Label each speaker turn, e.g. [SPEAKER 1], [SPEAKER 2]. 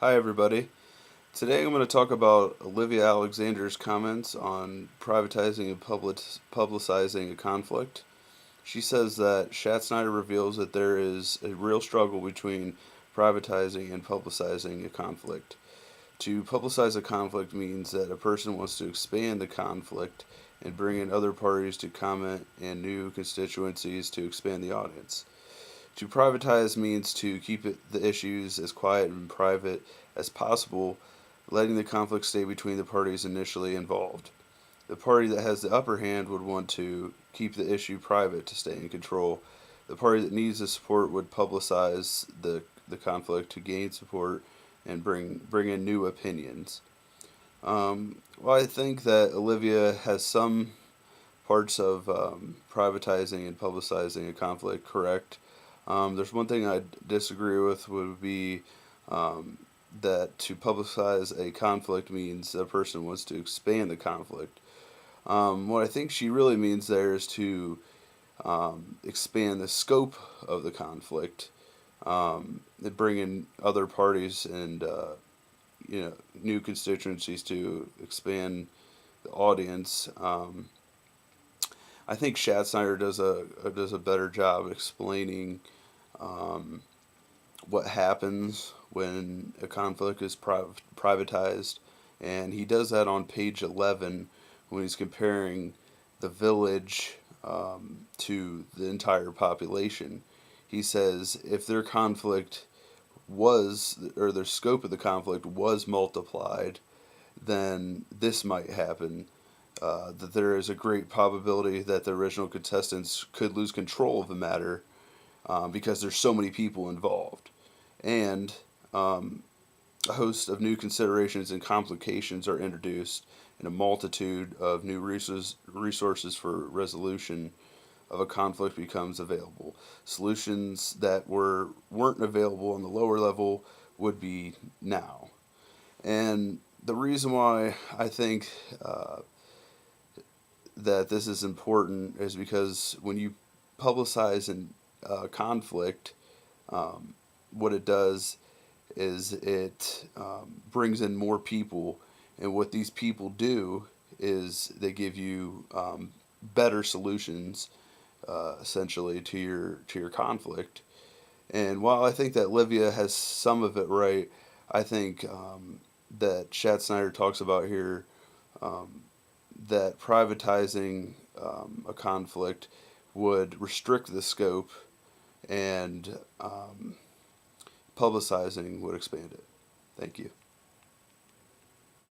[SPEAKER 1] Hi everybody. Today I'm going to talk about Olivia Alexander's comments on privatizing and publicizing a conflict. She says that Schatzsnyder reveals that there is a real struggle between privatizing and publicizing a conflict. To publicize a conflict means that a person wants to expand the conflict and bring in other parties to comment and new constituencies to expand the audience. To privatize means to keep the issues as quiet and private as possible, letting the conflict stay between the parties initially involved. The party that has the upper hand would want to keep the issue private to stay in control. The party that needs the support would publicize the conflict to gain support and bring in new opinions. Well, I think that Olivia has some parts of privatizing and publicizing a conflict correct. There's one thing I disagree with would be that to publicize a conflict means a person wants to expand the conflict. What I think she really means there is to expand the scope of the conflict, and bring in other parties and new constituencies to expand the audience. I think Schatzsnyder does a better job explaining what happens when a conflict is privatized, and he does that on page 11 when he's comparing the village to the entire population. He says if their conflict was, or their scope of the conflict was multiplied, then this might happen. That there is a great probability that the original contestants could lose control of the matter because there's so many people involved. And a host of new considerations and complications are introduced, and a multitude of new resources for resolution of a conflict becomes available. Solutions that weren't available on the lower level would be now. And the reason why I think that this is important is because when you publicize a conflict, what it does is it brings in more people, and what these people do is they give you better solutions, essentially to your conflict. And while I think that Livia has some of it right, I think that Schatzsnyder talks about here that privatizing a conflict would restrict the scope, and publicizing would expand it. Thank you.